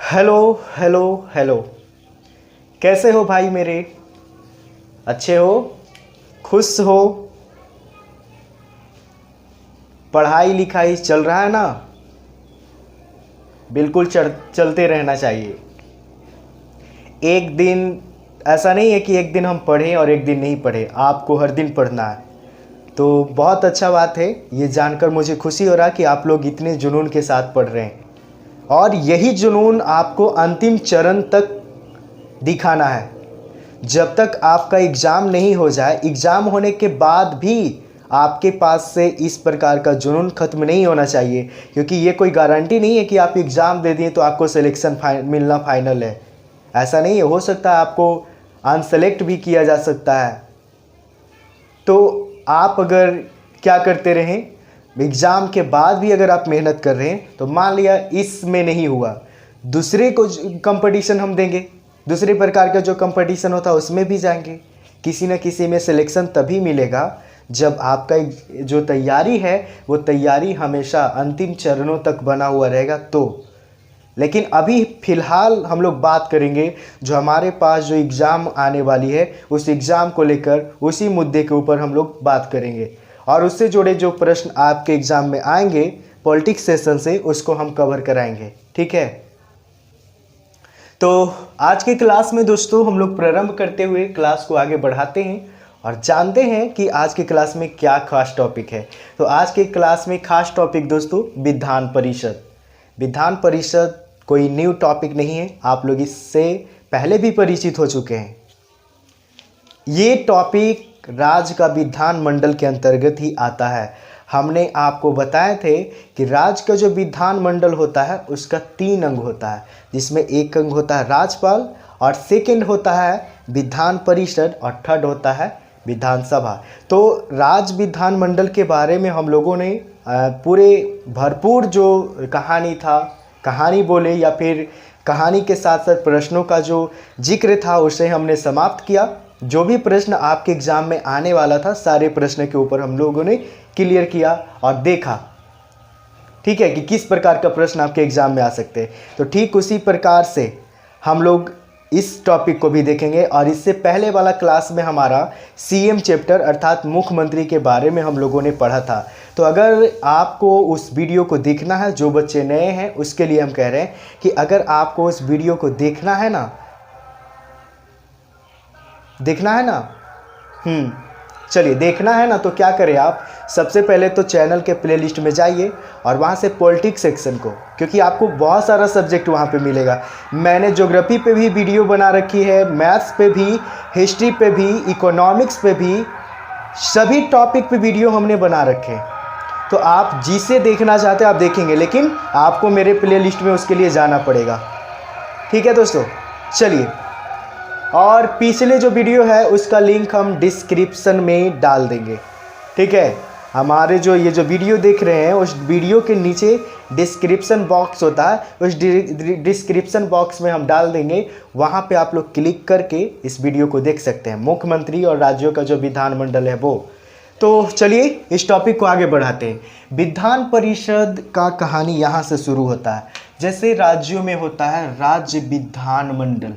Hello hello hello. कैसे हो भाई मेरे? अच्छे हो? खुश हो? पढ़ाई लिखाई चल रहा है ना? बिल्कुल चलते रहना चाहिए। एक दिन ऐसा नहीं है कि एक दिन हम पढ़ें और एक दिन नहीं पढ़ें, आपको हर दिन पढ़ना है। तो बहुत अच्छा बात है, ये जानकर मुझे खुशी हो रहा कि आप लोग इतने जुनून के साथ पढ़ रहे हैं और यही जुनून आपको अंतिम चरण तक दिखाना है। जब तक आपका एग्ज़ाम नहीं हो जाए, एग्ज़ाम होने के बाद भी आपके पास से इस प्रकार का जुनून ख़त्म नहीं होना चाहिए, क्योंकि ये कोई गारंटी नहीं है कि आप एग्ज़ाम दे दिए तो आपको सिलेक्शन मिलना फाइनल है। ऐसा नहीं है, हो सकता है आपको अनसेलेक्ट भी किया जा सकता है। तो आप अगर क्या करते रहें, एग्ज़ाम के बाद भी अगर आप मेहनत कर रहे हैं तो मान लिया इसमें नहीं हुआ, दूसरे को कंपटीशन हम देंगे, दूसरे प्रकार का जो कंपटीशन होता है उसमें भी जाएंगे। किसी न किसी में सिलेक्शन तभी मिलेगा जब आपका जो तैयारी है वो तैयारी हमेशा अंतिम चरणों तक बना हुआ रहेगा। तो लेकिन अभी फ़िलहाल हम लोग बात करेंगे जो हमारे पास जो एग्ज़ाम आने वाली है उस एग्ज़ाम को लेकर, उसी मुद्दे के ऊपर हम लोग बात करेंगे और उससे जुड़े जो प्रश्न आपके एग्ज़ाम में आएंगे पॉलिटिक्स सेशन से, उसको हम कवर कराएंगे। ठीक है, तो आज की क्लास में दोस्तों हम लोग प्रारंभ करते हुए क्लास को आगे बढ़ाते हैं और जानते हैं कि आज की क्लास में क्या खास टॉपिक है। तो आज की क्लास में खास टॉपिक दोस्तों विधान परिषद। विधान परिषद कोई न्यू टॉपिक नहीं है, आप लोग इससे पहले भी परिचित हो चुके हैं। ये टॉपिक राज्य का विधान मंडल के अंतर्गत ही आता है। हमने आपको बताए थे कि राज्य का जो विधान मंडल होता है उसका 3 अंग होता है, जिसमें एक अंग होता है राज्यपाल और सेकंड होता है विधान परिषद और थर्ड होता है विधानसभा। तो राज्य विधान मंडल के बारे में हम लोगों ने पूरे भरपूर जो कहानी बोले या फिर कहानी के साथ साथ प्रश्नों का जो जिक्र था उसे हमने समाप्त किया। जो भी प्रश्न आपके एग्ज़ाम में आने वाला था सारे प्रश्न के ऊपर हम लोगों ने क्लियर किया और देखा, ठीक है, कि किस प्रकार का प्रश्न आपके एग्ज़ाम में आ सकते हैं। तो ठीक उसी प्रकार से हम लोग इस टॉपिक को भी देखेंगे। और इससे पहले वाला क्लास में हमारा सीएम चैप्टर अर्थात मुख्यमंत्री के बारे में हम लोगों ने पढ़ा था। तो अगर आपको उस वीडियो को देखना है, जो बच्चे नए हैं उसके लिए हम कह रहे हैं कि अगर आपको उस वीडियो को देखना है ना, चलिए देखना है ना, तो क्या करें आप, सबसे पहले तो चैनल के प्लेलिस्ट में जाइए और वहाँ से पॉलिटिक्स सेक्शन को, क्योंकि आपको बहुत सारा सब्जेक्ट वहाँ पे मिलेगा। मैंने ज्योग्राफी पे भी वीडियो बना रखी है, मैथ्स पे भी, हिस्ट्री पे भी, इकोनॉमिक्स पे भी, सभी टॉपिक पे वीडियो हमने बना रखे हैं। तो आप जिसे देखना चाहते हैं आप देखेंगे, लेकिन आपको मेरे प्लेलिस्ट में उसके लिए जाना पड़ेगा। ठीक है दोस्तों, चलिए, और पिछले जो वीडियो है उसका लिंक हम डिस्क्रिप्शन में डाल देंगे। ठीक है, हमारे जो ये जो वीडियो देख रहे हैं उस वीडियो के नीचे डिस्क्रिप्शन बॉक्स होता है, उस डिस्क्रिप्शन बॉक्स में हम डाल देंगे, वहाँ पे आप लोग क्लिक करके इस वीडियो को देख सकते हैं, मुख्यमंत्री और राज्यों का जो विधानमंडल है वो। तो चलिए इस टॉपिक को आगे बढ़ाते हैं। विधान परिषद का कहानी यहाँ से शुरू होता है। जैसे राज्यों में होता है राज्य विधानमंडल,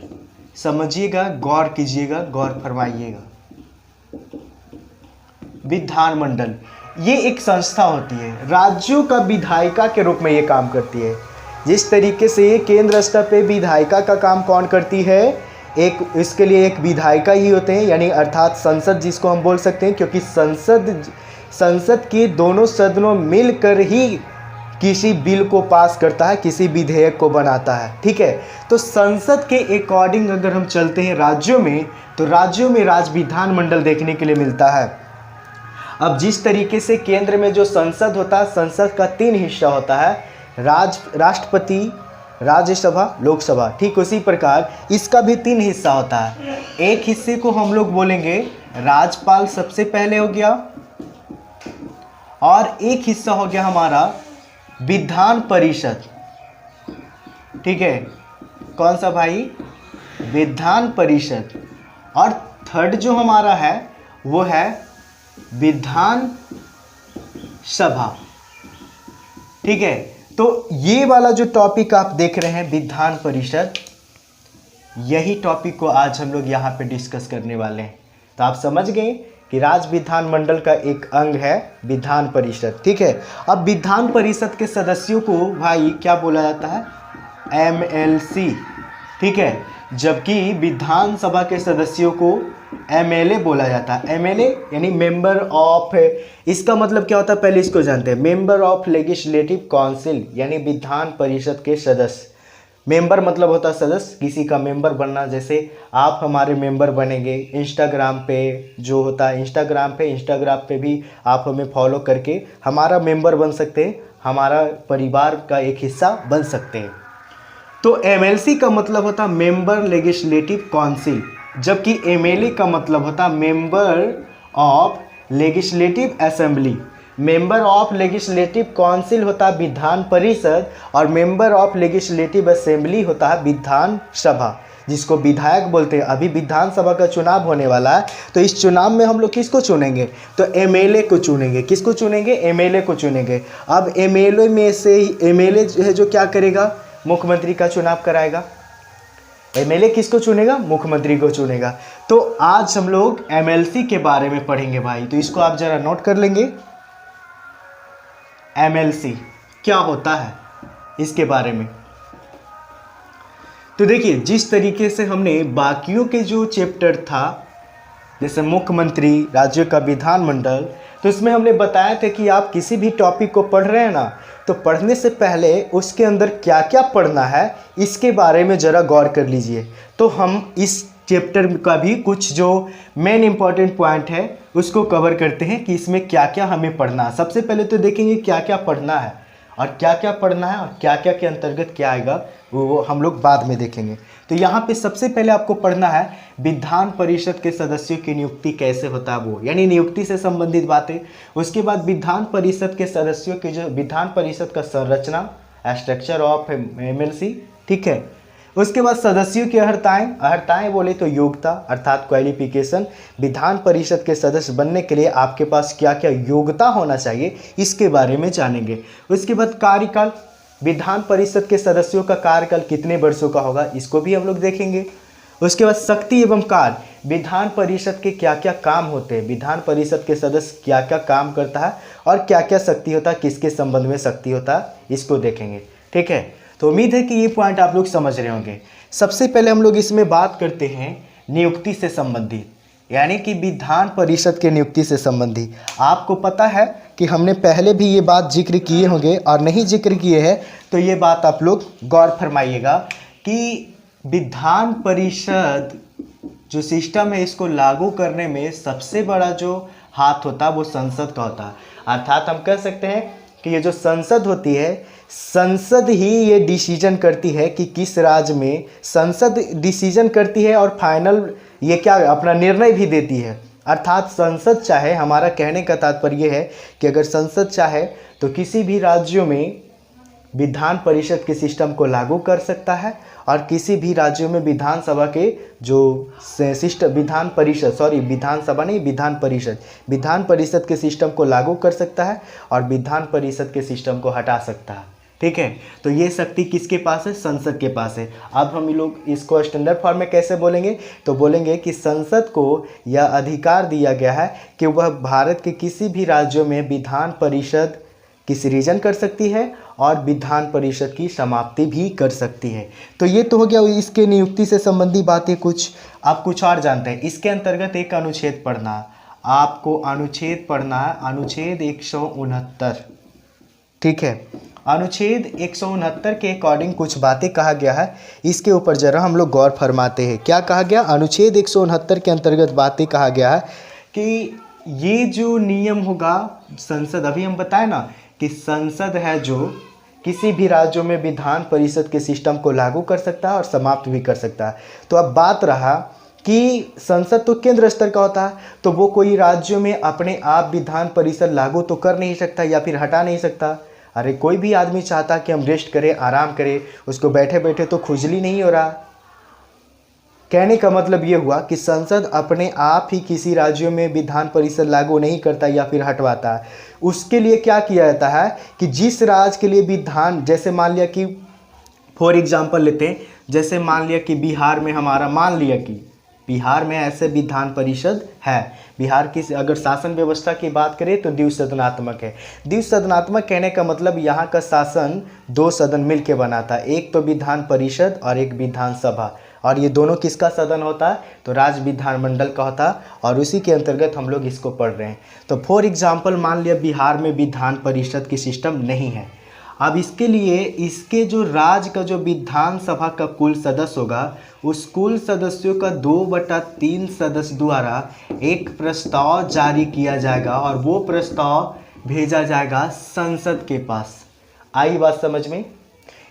समझिएगा, गौर कीजिएगा, गौर फरमाइएगा। विधानमंडल ये एक संस्था होती है, राज्यों का विधायिका के रूप में ये काम करती है। जिस तरीके से केंद्र स्तर पे विधायिका का काम कौन करती है, एक इसके लिए एक विधायिका ही होते हैं, यानी अर्थात संसद जिसको हम बोल सकते हैं, क्योंकि संसद के दोनों सदनों मिलकर ही किसी बिल को पास करता है, किसी विधेयक को बनाता है। ठीक है, तो संसद के अकॉर्डिंग अगर हम चलते हैं राज्यों में, तो राज्यों में राज्य विधानमंडल देखने के लिए मिलता है। अब जिस तरीके से केंद्र में जो संसद होता है, संसद का 3 हिस्सा होता है, राष्ट्रपति, राज्यसभा, लोकसभा, ठीक उसी प्रकार इसका भी 3 हिस्सा होता है। एक हिस्से को हम लोग बोलेंगे राज्यपाल, सबसे पहले हो गया, और एक हिस्सा हो गया हमारा विधान परिषद। ठीक है, कौन सा भाई, विधान परिषद। और थर्ड जो हमारा है वो है विधान सभा। ठीक है, तो ये वाला जो टॉपिक आप देख रहे हैं विधान परिषद, यही टॉपिक को आज हम लोग यहाँ पे डिस्कस करने वाले हैं। तो आप समझ गए कि राज्य विधानमंडल का एक अंग है विधान परिषद, ठीक है। अब विधान परिषद के सदस्यों को भाई क्या बोला जाता है, एमएलसी, ठीक है, जबकि विधानसभा के सदस्यों को एमएलए बोला जाता है। एमएलए यानी मेंबर ऑफ, इसका मतलब क्या होता है पहले इसको जानते हैं। मेंबर ऑफ लेजिस्लेटिव काउंसिल यानी विधान परिषद के सदस्य। मेंबर मतलब होता है सदस्य, किसी का मेंबर बनना। जैसे आप हमारे मेंबर बनेंगे इंस्टाग्राम पे, जो होता है इंस्टाग्राम पे भी आप हमें फॉलो करके हमारा मेंबर बन सकते हैं, हमारा परिवार का एक हिस्सा बन सकते हैं। तो एमएलसी का मतलब होता है मेंबर लेजिस्लेटिव काउंसिल, जबकि एमएलए का मतलब होता है member of legislative assembly. Member of legislative council होता है विधान परिषद और मेंबर ऑफ लेजिस्लेटिव असेंबली होता है विधान सभा, जिसको विधायक बोलते हैं। अभी विधानसभा का चुनाव होने वाला है, तो इस चुनाव में हम लोग किसको चुनेंगे, तो एमएलए को चुनेंगे। किसको चुनेंगे, एमएलए को चुनेंगे। अब एमएलए में से एमएलए जो है जो क्या करेगा, मुख्यमंत्री का चुनाव कराएगा। एमएलए किसको चुनेगा, मुख्यमंत्री को चुनेगा। तो आज हम लोग एमएलसी के बारे में पढ़ेंगे भाई, तो इसको आप जरा नोट कर लेंगे। एमएलसी क्या होता है इसके बारे में। तो देखिए, जिस तरीके से हमने बाकियों के जो चैप्टर था, जैसे मुख्यमंत्री, राज्य का विधानमंडल, तो इसमें हमने बताया था कि आप किसी भी टॉपिक को पढ़ रहे हैं ना, तो पढ़ने से पहले उसके अंदर क्या क्या पढ़ना है इसके बारे में ज़रा गौर कर लीजिए। तो हम इस चैप्टर का भी कुछ जो मेन इंपॉर्टेंट पॉइंट है उसको कवर करते हैं कि इसमें क्या क्या हमें पढ़ना है। सबसे पहले तो देखेंगे क्या क्या पढ़ना है और क्या क्या पढ़ना है और क्या क्या के अंतर्गत क्या आएगा वो हम लोग बाद में देखेंगे। तो यहाँ पे सबसे पहले आपको पढ़ना है विधान परिषद के सदस्यों की नियुक्ति कैसे होता है, वो यानी नियुक्ति से संबंधित बातें। उसके बाद विधान परिषद के सदस्यों की जो विधान परिषद का संरचना, स्ट्रक्चर ऑफ एमएलसी, ठीक है। उसके बाद सदस्यों की अर्हताएं बोले तो योग्यता अर्थात क्वालिफिकेशन, विधान परिषद के सदस्य बनने के लिए आपके पास क्या क्या योग्यता होना चाहिए इसके बारे में जानेंगे। उसके बाद कार्यकाल, विधान परिषद के सदस्यों का कार्यकाल कितने वर्षों का होगा इसको भी हम लोग देखेंगे। उसके बाद शक्ति एवं कार्य, विधान परिषद के क्या क्या काम होते हैं, विधान परिषद के सदस्य क्या क्या काम करता है और क्या क्या शक्ति होता है, किसके संबंध में शक्ति होता है, इसको देखेंगे, ठीक है। तो उम्मीद है कि ये पॉइंट आप लोग समझ रहे होंगे। सबसे पहले हम लोग इसमें बात करते हैं नियुक्ति से संबंधित, यानी कि विधान परिषद के नियुक्ति से संबंधित। आपको पता है कि हमने पहले भी ये बात जिक्र किए होंगे और नहीं जिक्र किए हैं तो ये बात आप लोग गौर फरमाइएगा कि विधान परिषद जो सिस्टम है इसको लागू करने में सबसे बड़ा जो हाथ होता है वो संसद का होता है। अर्थात हम कह सकते हैं कि ये जो संसद होती है, संसद ही ये डिसीजन करती है कि किस राज्य में, संसद डिसीजन करती है और फाइनल ये क्या अपना निर्णय भी देती है। अर्थात संसद चाहे, हमारा कहने का तात्पर्य है कि अगर संसद चाहे तो किसी भी राज्यों में विधान परिषद के सिस्टम को लागू कर सकता है और किसी भी राज्यों में विधानसभा के जो सिस्टम, विधान परिषद के सिस्टम को लागू कर सकता है और विधान परिषद के सिस्टम को हटा सकता है, ठीक है। तो ये शक्ति किसके पास है, संसद के पास है। अब हम लोग इसको स्टैंडर्ड फॉर्म में कैसे बोलेंगे, तो बोलेंगे कि संसद को यह अधिकार दिया गया है कि वह भारत के किसी भी राज्यों में विधान परिषद की सृजन कर सकती है और विधान परिषद की समाप्ति भी कर सकती है। तो ये तो हो गया इसके नियुक्ति से संबंधी बातें। कुछ आप कुछ और जानते हैं, इसके अंतर्गत एक अनुच्छेद पढ़ना है आपको, अनुच्छेद पढ़ना है, अनुच्छेद 169, ठीक है। अनुच्छेद 169 के अकॉर्डिंग कुछ बातें कहा गया है, इसके ऊपर जरा हम लोग गौर फरमाते हैं। क्या कहा गया, अनुच्छेद 169 के अंतर्गत बातें कहा गया है कि ये जो नियम होगा संसद, अभी हम बताए ना कि संसद है जो किसी भी राज्यों में विधान परिषद के सिस्टम को लागू कर सकता है और समाप्त भी कर सकता है। तो अब बात रहा कि संसद तो केंद्र स्तर का होता है, तो वो कोई राज्यों में अपने आप विधान परिषद लागू तो कर नहीं सकता या फिर हटा नहीं सकता। अरे कोई भी आदमी चाहता कि हम रेस्ट करें, आराम करें, उसको बैठे बैठे तो खुजली नहीं हो रहा, कहने का मतलब ये हुआ कि संसद अपने आप ही किसी राज्यों में विधान परिषद लागू नहीं करता या फिर हटवाता है। उसके लिए क्या किया जाता है कि जिस राज्य के लिए विधान, जैसे मान लिया कि फॉर एग्जाम्पल लेते हैं, जैसे मान लिया कि बिहार में हमारा, मान लिया कि बिहार में ऐसे विधान परिषद है। बिहार की अगर शासन व्यवस्था की बात करें तो द्विसदनात्मक है। द्विसदनात्मक कहने का मतलब यहाँ का शासन 2 सदन मिलके बनाता है, एक तो विधान परिषद और एक विधानसभा, और ये दोनों किसका सदन होता है, तो राज्य विधानमंडल का होता है, और उसी के अंतर्गत हम लोग इसको पढ़ रहे हैं। तो फॉर एग्जाम्पल मान लिया बिहार में विधान परिषद की सिस्टम नहीं है। अब इसके लिए इसके जो राज्य का जो विधानसभा का कुल सदस्य होगा, उस कुल सदस्यों का 2/3 सदस्य द्वारा एक प्रस्ताव जारी किया जाएगा और वो प्रस्ताव भेजा जाएगा संसद के पास। आई बात समझ में?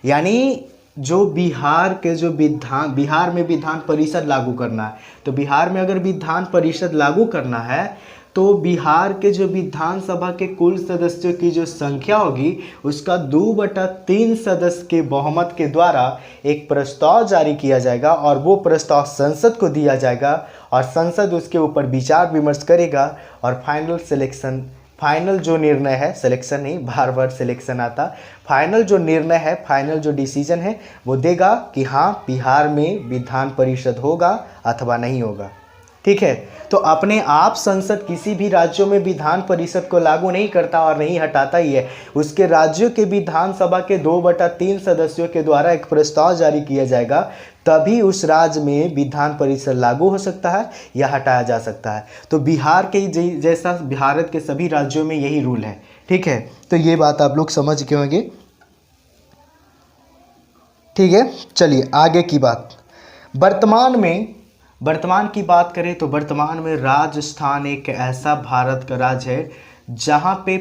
यानी जो बिहार के जो बिहार में विधान परिषद लागू करना है, तो बिहार में अगर विधान परिषद लागू करना है तो बिहार के जो विधानसभा के कुल सदस्यों की जो संख्या होगी उसका 2/3 सदस्य के बहुमत के द्वारा एक प्रस्ताव जारी किया जाएगा और वो प्रस्ताव संसद को दिया जाएगा और संसद उसके ऊपर विचार विमर्श करेगा और फाइनल जो निर्णय है, सिलेक्शन नहीं, बार बार सिलेक्शन आता, फाइनल जो निर्णय है, फाइनल जो डिसीजन है वो देगा कि हाँ बिहार में विधान परिषद होगा अथवा नहीं होगा। ठीक है, तो अपने आप संसद किसी भी राज्यों में विधान परिषद को लागू नहीं करता और नहीं हटाता ही है। उसके राज्यों के विधानसभा के 2/3 सदस्यों के द्वारा एक प्रस्ताव जारी किया जाएगा, तभी उस राज्य में विधान परिषद लागू हो सकता है या हटाया जा सकता है। तो बिहार के जैसा भारत के सभी राज्यों में यही रूल है। ठीक है, तो ये बात आप लोग समझ गए होंगे। ठीक है, चलिए आगे की बात। वर्तमान की बात करें तो वर्तमान में राजस्थान एक ऐसा भारत का राज्य है जहाँ पे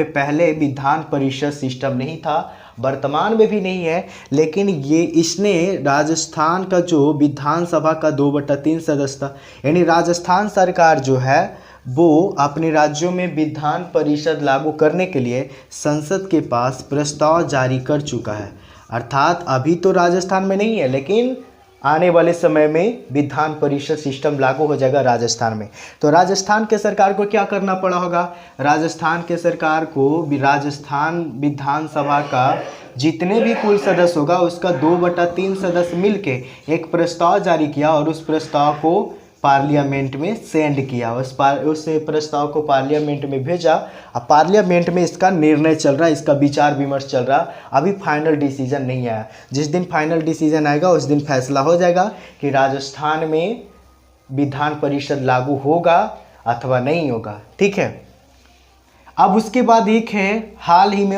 पहले विधान परिषद सिस्टम नहीं था, वर्तमान में भी नहीं है, लेकिन इसने राजस्थान का जो विधानसभा का 2/3 सदस्य था, यानी राजस्थान सरकार जो है वो अपने राज्यों में विधान परिषद लागू करने के लिए संसद के पास प्रस्ताव जारी कर चुका है। अर्थात अभी तो राजस्थान में नहीं है, लेकिन आने वाले समय में विधान परिषद सिस्टम लागू हो जाएगा राजस्थान में। तो राजस्थान के सरकार को क्या करना पड़ा होगा? राजस्थान के सरकार को राजस्थान विधानसभा का जितने भी कुल सदस्य होगा उसका 2/3 सदस्य मिलके एक प्रस्ताव जारी किया और उस प्रस्ताव को पार्लियामेंट में सेंड किया। उस प्रस्ताव को पार्लियामेंट में भेजा। अब पार्लियामेंट में इसका निर्णय चल रहा है, इसका विचार विमर्श चल रहा। अभी फाइनल डिसीजन नहीं आया। जिस दिन फाइनल डिसीजन आएगा उस दिन फैसला हो जाएगा कि राजस्थान में विधान परिषद लागू होगा अथवा नहीं होगा। ठीक है, अब उसके बाद एक है हाल ही में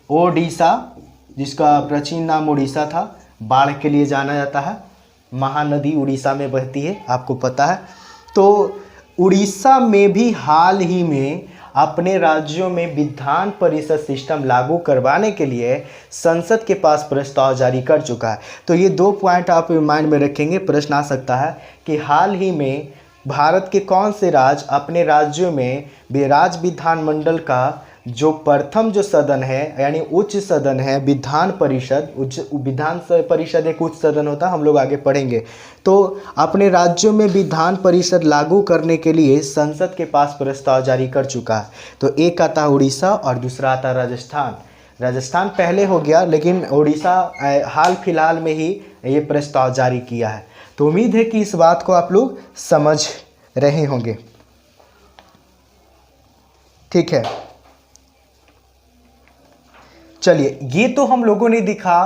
ओडिशा, जिसका प्राचीन नाम उड़ीसा था, बाढ़ के लिए जाना जाता है। महानदी उड़ीसा में बहती है, आपको पता है। तो उड़ीसा में भी हाल ही में अपने राज्यों में विधान परिषद सिस्टम लागू करवाने के लिए संसद के पास प्रस्ताव जारी कर चुका है। तो ये 2 पॉइंट आप माइंड में रखेंगे, प्रश्न आ सकता है कि हाल ही में भारत के कौन से राज्य अपने राज्यों में राज्य विधानमंडल का जो प्रथम जो सदन है, यानी उच्च सदन है विधान परिषद एक उच्च सदन होता है, हम लोग आगे पढ़ेंगे। तो अपने राज्यों में विधान परिषद लागू करने के लिए संसद के पास प्रस्ताव जारी कर चुका है। तो एक आता उड़ीसा और दूसरा आता राजस्थान। राजस्थान पहले हो गया, लेकिन उड़ीसा हाल फिलहाल में ही ये प्रस्ताव जारी किया है। तो उम्मीद है कि इस बात को आप लोग समझ रहे होंगे। ठीक है, चलिए, ये तो हम लोगों ने देखा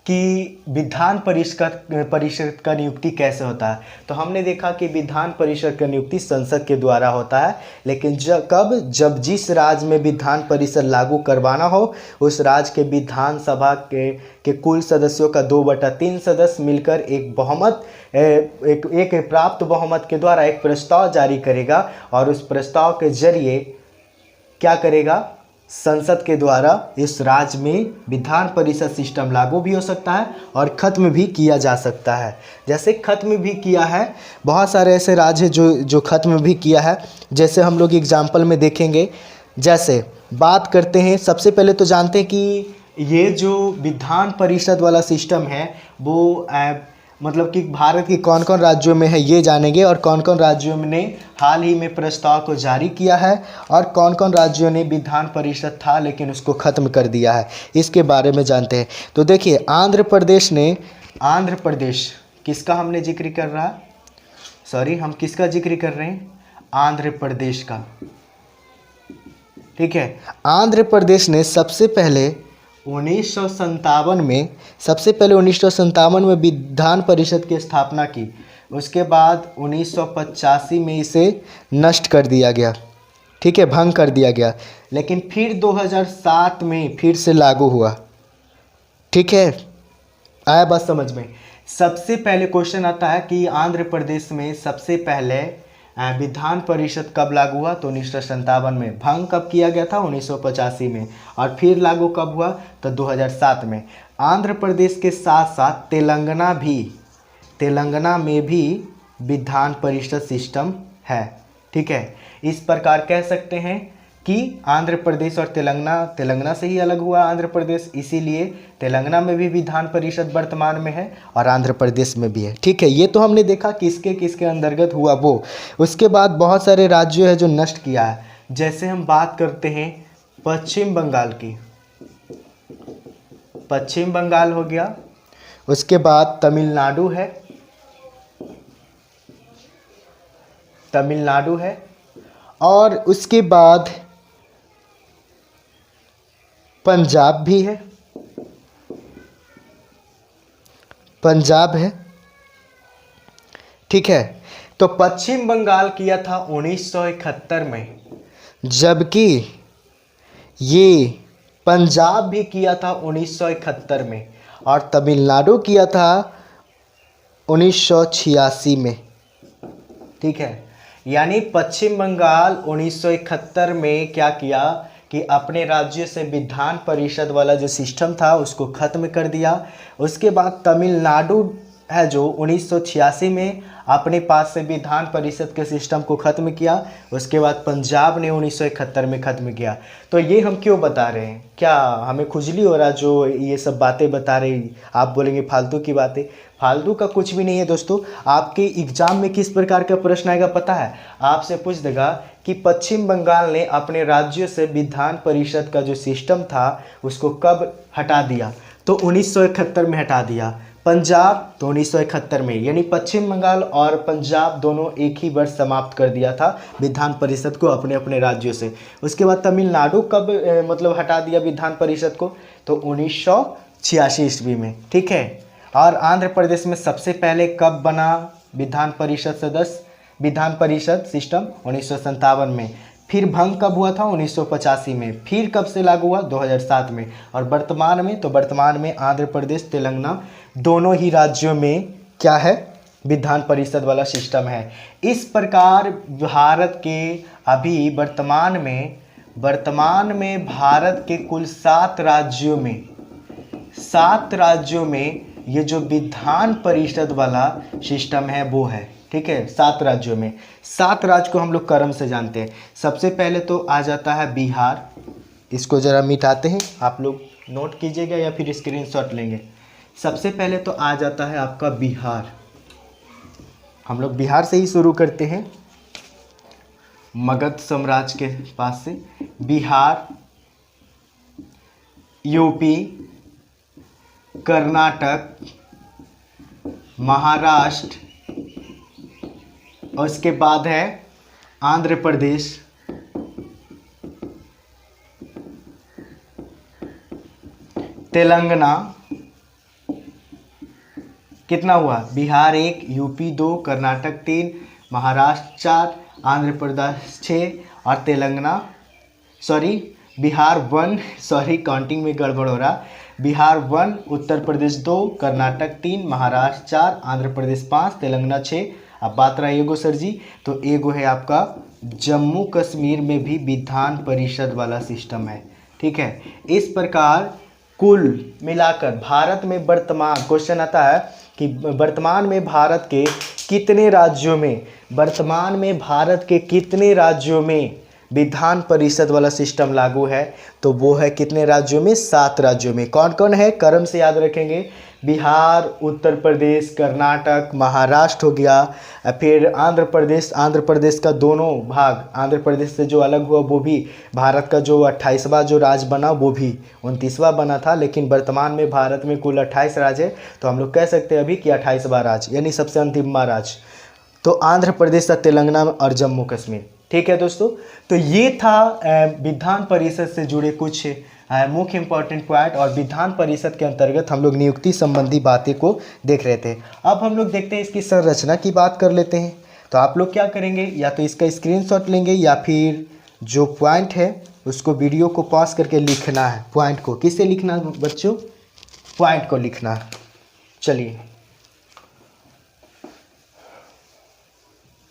कि विधान परिषद का नियुक्ति कैसे होता है। तो हमने देखा कि विधान परिषद का नियुक्ति संसद के द्वारा होता है, लेकिन जब जिस राज्य में विधान परिषद लागू करवाना हो उस राज्य के विधानसभा के कुल सदस्यों का 2/3 सदस्य मिलकर एक प्राप्त बहुमत के द्वारा एक प्रस्ताव जारी करेगा और उस प्रस्ताव के जरिए क्या करेगा, संसद के द्वारा इस राज्य में विधान परिषद सिस्टम लागू भी हो सकता है और ख़त्म भी किया जा सकता है। जैसे ख़त्म भी किया है, बहुत सारे ऐसे राज्य जो ख़त्म भी किया है, जैसे हम लोग एग्जाम्पल में देखेंगे। जैसे बात करते हैं, सबसे पहले तो जानते हैं कि ये जो विधान परिषद वाला सिस्टम है वो मतलब कि भारत के कौन कौन राज्यों में है ये जानेंगे, और कौन कौन राज्यों ने हाल ही में प्रस्ताव को जारी किया है, और कौन कौन राज्यों ने विधान परिषद था लेकिन उसको ख़त्म कर दिया है, इसके बारे में जानते हैं। तो देखिए आंध्र प्रदेश किसका हमने जिक्र कर रहा, सॉरी हम किसका जिक्र कर रहे हैं, आंध्र प्रदेश का। ठीक है, आंध्र प्रदेश ने सबसे पहले 1957 में विधान परिषद की स्थापना की। उसके बाद 1985 में इसे नष्ट कर दिया गया, ठीक है, भंग कर दिया गया, लेकिन फिर 2007 में फिर से लागू हुआ। ठीक है, आया बात समझ में। सबसे पहले क्वेश्चन आता है कि आंध्र प्रदेश में सबसे पहले विधान परिषद कब लागू हुआ, तो 1957 में। भंग कब किया गया था, 1985 में। और फिर लागू कब हुआ, तो 2007 में। आंध्र प्रदेश के साथ साथ तेलंगाना में भी विधान परिषद सिस्टम है। ठीक है, इस प्रकार कह सकते हैं कि आंध्र प्रदेश और तेलंगाना से ही अलग हुआ आंध्र प्रदेश, इसीलिए तेलंगाना में भी विधान परिषद वर्तमान में है और आंध्र प्रदेश में भी है। ठीक है, ये तो हमने देखा किसके किसके अंतर्गत हुआ वो। उसके बाद बहुत सारे राज्य है जो नष्ट किया है। जैसे हम बात करते हैं पश्चिम बंगाल की, पश्चिम बंगाल हो गया। उसके बाद तमिलनाडु है, और उसके बाद पंजाब भी है, पंजाब है। ठीक है, तो पश्चिम बंगाल किया था 1971 में, जबकि ये पंजाब भी किया था 1971 में, और तमिलनाडु किया था 1986 में। ठीक है, यानी पश्चिम बंगाल 1971 में क्या किया कि अपने राज्य से विधान परिषद वाला जो सिस्टम था उसको ख़त्म कर दिया। उसके बाद तमिलनाडु है जो 1986 में अपने पास से विधान परिषद के सिस्टम को ख़त्म किया। उसके बाद पंजाब ने 1971 में ख़त्म किया। तो ये हम क्यों बता रहे हैं, क्या हमें खुजली हो रहा जो ये सब बातें बता रहे, आप बोलेंगे फालतू की बातें। फालतू का कुछ भी नहीं है दोस्तों। आपके एग्ज़ाम में किस प्रकार का प्रश्न आएगा पता है, आपसे पूछ देगा कि पश्चिम बंगाल ने अपने राज्य से विधान परिषद का जो सिस्टम था उसको कब हटा दिया, तो 1971 में हटा दिया। पंजाब तो 1971 में, यानी पश्चिम बंगाल और पंजाब दोनों एक ही वर्ष समाप्त कर दिया था विधान परिषद को अपने अपने राज्यों से। उसके बाद तमिलनाडु कब मतलब हटा दिया विधान परिषद को, तो 1986 ईस्वी में। ठीक है, और आंध्र प्रदेश में सबसे पहले कब बना विधान परिषद सिस्टम, 1957 में। फिर भंग कब हुआ था, 1985 में। फिर कब से लागू हुआ, 2007 में। और वर्तमान में आंध्र प्रदेश तेलंगाना दोनों ही राज्यों में क्या है, विधान परिषद वाला सिस्टम है। इस प्रकार भारत के अभी वर्तमान में भारत के कुल 7 राज्यों में ये जो विधान परिषद वाला सिस्टम है वो है। ठीक है, 7 राज्यों में। 7 राज्य को हम लोग क्रम से जानते हैं। सबसे पहले तो आ जाता है बिहार, इसको ज़रा मिटाते हैं, आप लोग नोट कीजिएगा या फिर स्क्रीनशॉट लेंगे। सबसे पहले तो आ जाता है आपका बिहार। हम लोग बिहार से ही शुरू करते हैं, मगध साम्राज्य के पास से। बिहार, यूपी, कर्नाटक, महाराष्ट्र, और उसके बाद है आंध्र प्रदेश, तेलंगाना। कितना हुआ, बिहार 1, यूपी 2, कर्नाटक 3, महाराष्ट्र 4, आंध्र प्रदेश 6 और तेलंगाना बिहार 1, काउंटिंग में गड़बड़ हो रहा। बिहार 1, उत्तर प्रदेश 2, कर्नाटक 3, महाराष्ट्र 4, आंध्र प्रदेश 5, तेलंगाना 6। अब बात रहा एगो सर जी, तो एगो है आपका जम्मू कश्मीर में भी विधान परिषद वाला सिस्टम है। ठीक है, इस प्रकार कुल मिलाकर भारत में वर्तमान क्वेश्चन आता है कि वर्तमान में भारत के कितने राज्यों में विधान परिषद वाला सिस्टम लागू है तो वो है कितने राज्यों में? 7 राज्यों में। कौन कौन है? क्रम से याद रखेंगे, बिहार, उत्तर प्रदेश, कर्नाटक, महाराष्ट्र हो गया, फिर आंध्र प्रदेश का दोनों भाग, आंध्र प्रदेश से जो अलग हुआ वो भी, भारत का जो 28वां जो राज्य बना वो भी 29वां बना था, लेकिन वर्तमान में भारत में कुल 28 राज्य है, तो हम लोग कह सकते हैं अभी कि 28वां राज्य यानी सबसे अंतिमवां राज्य तो आंध्र प्रदेश, तेलंगाना और जम्मू कश्मीर। ठीक है दोस्तों, तो ये था विधान परिषद से जुड़े कुछ मुख्य इंपॉर्टेंट पॉइंट, और विधान परिषद के अंतर्गत हम लोग नियुक्ति संबंधी बातें को देख रहे थे। अब हम लोग देखते हैं इसकी संरचना की बात कर लेते हैं। तो आप लोग क्या करेंगे, या तो इसका स्क्रीनशॉट लेंगे या फिर जो पॉइंट है उसको वीडियो को पॉज करके लिखना है। पॉइंट को किससे लिखना है बच्चों? पॉइंट को लिखना है। चलिए,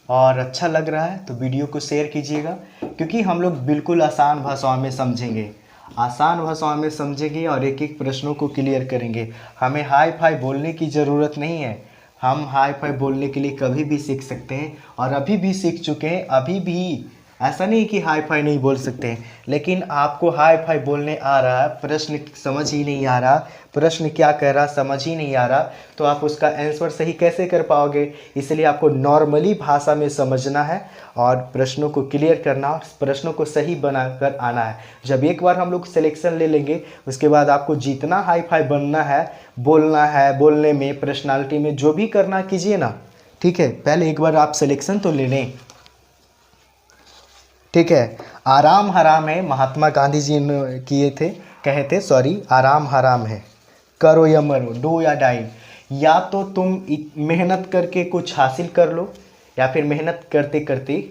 और अच्छा लग रहा है तो वीडियो को शेयर कीजिएगा, क्योंकि हम लोग बिल्कुल आसान भाषाओं में समझेंगे, आसान भाषाओं में समझेंगे और एक एक प्रश्नों को क्लियर करेंगे। हमें हाई फाई बोलने की ज़रूरत नहीं है, हम हाई फाई बोलने के लिए कभी भी सीख सकते हैं और अभी भी सीख चुके हैं। अभी भी ऐसा नहीं कि हाई फाई नहीं बोल सकते हैं, लेकिन आपको हाई फाई बोलने आ रहा है, प्रश्न समझ ही नहीं आ रहा, प्रश्न क्या कह रहा समझ ही नहीं आ रहा, तो आप उसका आंसर सही कैसे कर पाओगे? इसलिए आपको नॉर्मली भाषा में समझना है और प्रश्नों को क्लियर करना, प्रश्नों को सही बनाकर आना है। जब एक बार हम लोग सिलेक्शन ले लेंगे, उसके बाद आपको जितना हाई फाई बनना है, बोलने में, पर्सनालिटी में, जो भी करना कीजिए ना, ठीक है। पहले एक बार आप सिलेक्शन तो ले लें, ठीक है। आराम हराम है, महात्मा गांधी जी ने कहे थे, आराम हराम है, करो या मरो, डू या डाई। या तो तुम मेहनत करके कुछ हासिल कर लो, या फिर मेहनत करते करते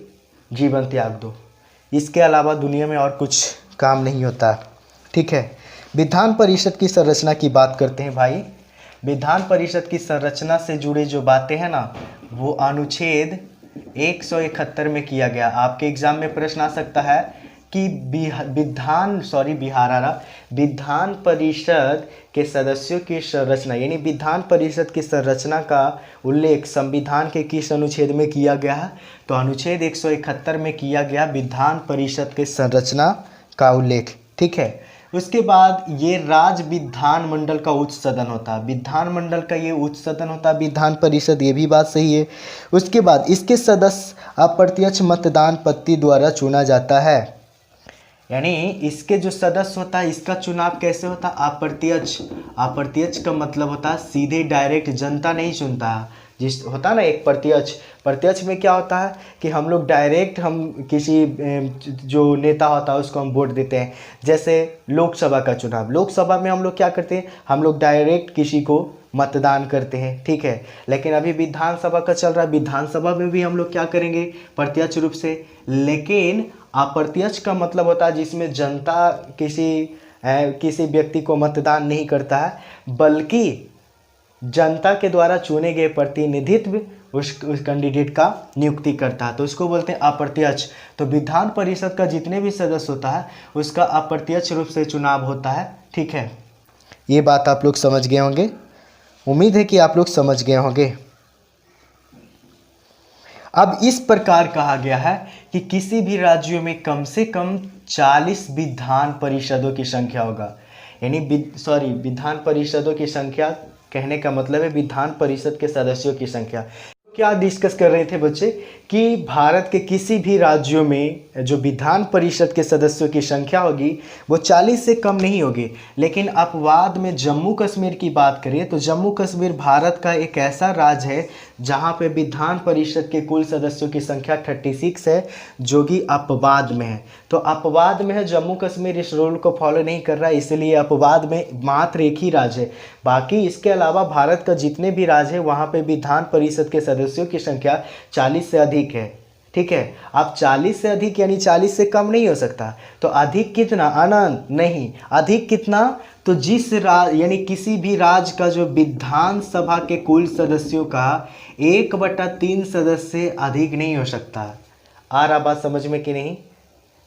जीवन त्याग दो। इसके अलावा दुनिया में और कुछ काम नहीं होता, ठीक है। विधान परिषद की संरचना की बात करते हैं भाई। विधान परिषद की संरचना से जुड़े जो बातें हैं ना, वो अनुच्छेद 171 में किया गया। आपके एग्जाम में प्रश्न आ सकता है कि विधान परिषद के सदस्यों की संरचना, यानी विधान परिषद की संरचना का उल्लेख संविधान के किस अनुच्छेद में किया गया है? तो अनुच्छेद 171 में किया गया विधान परिषद के संरचना का उल्लेख, ठीक है। उसके बाद ये राज्य विधानमंडल का उच्च सदन होता है, विधानमंडल का ये उच्च सदन होता है विधान परिषद, ये भी बात सही है। उसके बाद इसके सदस्य अप्रत्यक्ष मतदान पद्धति द्वारा चुना जाता है, यानी इसके जो सदस्य होता है इसका चुनाव कैसे होता है? अप्रत्यक्ष। अप्रत्यक्ष का मतलब होता है सीधे डायरेक्ट, जनता नहीं चुनता। जिस होता है ना एक प्रत्यक्ष, प्रत्यक्ष में क्या होता है कि हम लोग डायरेक्ट, हम किसी जो नेता होता है उसको हम वोट देते हैं। जैसे लोकसभा का चुनाव, लोकसभा में हम लोग क्या करते हैं, हम लोग डायरेक्ट किसी को मतदान करते हैं, ठीक है। लेकिन अभी विधानसभा का चल रहा है, विधानसभा में भी हम लोग क्या करेंगे? प्रत्यक्ष रूप से। लेकिन अप्रत्यक्ष का मतलब होता है जिसमें जनता किसी व्यक्ति को मतदान नहीं करता है, बल्कि जनता के द्वारा चुने गए प्रतिनिधित्व उस कैंडिडेट का नियुक्ति करता है, तो उसको बोलते हैं अप्रत्यक्ष। तो विधान परिषद का जितने भी सदस्य होता है उसका अप्रत्यक्ष रूप से चुनाव होता है, ठीक है। ये बात आप लोग समझ गए होंगे, उम्मीद है कि आप लोग समझ गए होंगे। अब इस प्रकार कहा गया है कि किसी भी राज्यों में कम से कम 40 विधान परिषदों की संख्या होगा, यानी विधान परिषदों की संख्या कहने का मतलब है विधान परिषद के सदस्यों की संख्या। क्या डिस्कस कर रहे थे बच्चे कि भारत के किसी भी राज्यों में जो विधान परिषद के सदस्यों की संख्या होगी वो 40 से कम नहीं होगी। लेकिन अपवाद में जम्मू कश्मीर की बात करें तो जम्मू कश्मीर भारत का एक ऐसा राज्य है जहां पे विधान परिषद के कुल सदस्यों की संख्या 36 है, जो कि अपवाद में है। तो अपवाद में है, जम्मू कश्मीर इस रूल को फॉलो नहीं कर रहा है, इसलिए अपवाद में मात्र एक ही राज्य है। बाकी इसके अलावा भारत का जितने भी राज्य है वहाँ पे विधान परिषद के सदस्यों की संख्या 40 से अधिक है, ठीक है। अब 40 से अधिक यानी 40 से कम नहीं हो सकता। तो अधिक कितना? अनंत नहीं, अधिक कितना? तो जिस यानी किसी भी राज्य का जो विधानसभा के कुल सदस्यों का 1/3 सदस्य से अधिक नहीं हो सकता। आ रहा बात समझ में कि नहीं?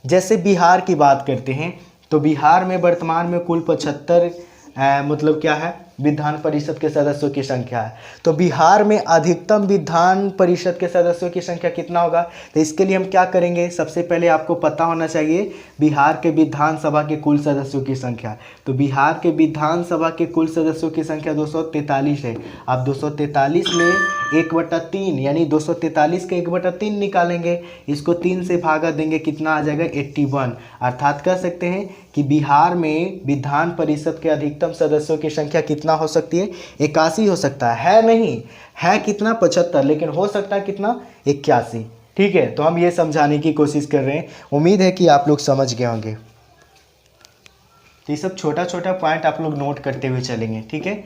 जैसे बिहार की बात करते हैं तो बिहार में वर्तमान में कुल 75 मतलब क्या है विधान परिषद के सदस्यों की संख्या है। तो बिहार में अधिकतम विधान परिषद के सदस्यों की संख्या कितना होगा? तो इसके लिए हम क्या करेंगे, सबसे पहले आपको पता होना चाहिए बिहार के विधानसभा के कुल सदस्यों की संख्या। तो बिहार के विधानसभा के कुल सदस्यों की संख्या 243 है। आप 243 में 1/3 यानी 243 का 1/3 निकालेंगे, इसको 3 से भागा देंगे, कितना आ जाएगा 81। अर्थात कह सकते हैं कि बिहार में विधान परिषद के अधिकतम सदस्यों की संख्या कितना हो सकती है? 81 हो सकता है नहीं, है कितना 75, लेकिन हो सकता है कितना 81। ठीक है, तो हम ये समझाने की कोशिश कर रहे हैं, उम्मीद है कि आप लोग समझ गए होंगे। तो ये सब छोटा छोटा पॉइंट आप लोग नोट करते हुए चलेंगे। ठीक है,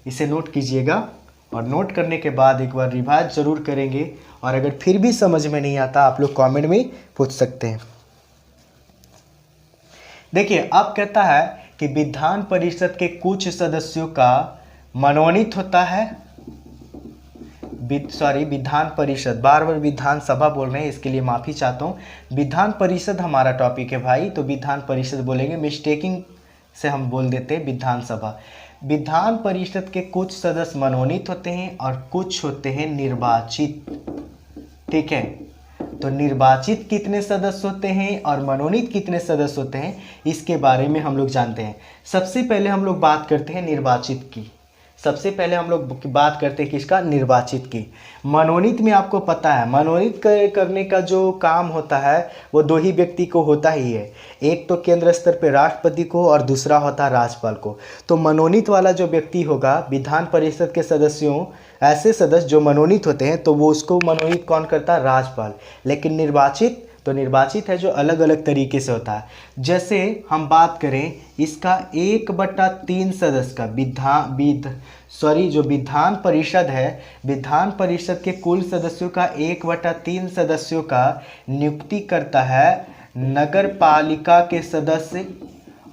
इसे नोट कीजिएगा और नोट करने के बाद एक बार रिवाइज जरूर करेंगे, और अगर फिर भी समझ में नहीं आता आप लोग कमेंट में पूछ सकते हैं। देखिए, अब कहता है कि विधान परिषद के कुछ सदस्यों का मनोनीत होता है, विधान परिषद, बार बार विधानसभा बोल रहे हैं, इसके लिए माफ़ी चाहता हूँ। विधान परिषद हमारा टॉपिक है भाई, तो विधान परिषद बोलेंगे, मिस्टेकिंग से हम बोल देते हैं विधानसभा। विधान परिषद के कुछ सदस्य मनोनीत होते हैं और कुछ होते हैं निर्वाचित। ठीक है, तो निर्वाचित कितने सदस्य होते हैं और मनोनीत कितने सदस्य होते हैं, इसके बारे में हम लोग जानते हैं। सबसे पहले हम लोग बात करते हैं निर्वाचित की। सबसे पहले हम लोग बात करते हैं किसका? निर्वाचित की। मनोनीत में आपको पता है, मनोनीत करने का जो काम होता है वो दो ही व्यक्ति को होता ही है, एक तो केंद्र स्तर पे राष्ट्रपति को और दूसरा होता है राज्यपाल को। तो मनोनीत वाला जो व्यक्ति होगा, विधान परिषद के सदस्यों, ऐसे सदस्य जो मनोनीत होते हैं, तो वो उसको मनोनीत कौन करता है? राज्यपाल। लेकिन निर्वाचित, तो निर्वाचित है जो अलग अलग तरीके से होता है। जैसे हम बात करें इसका 1/3 सदस्य का जो विधान परिषद है, विधान परिषद के कुल सदस्यों का 1/3 सदस्यों का नियुक्ति करता है नगर पालिका के सदस्य,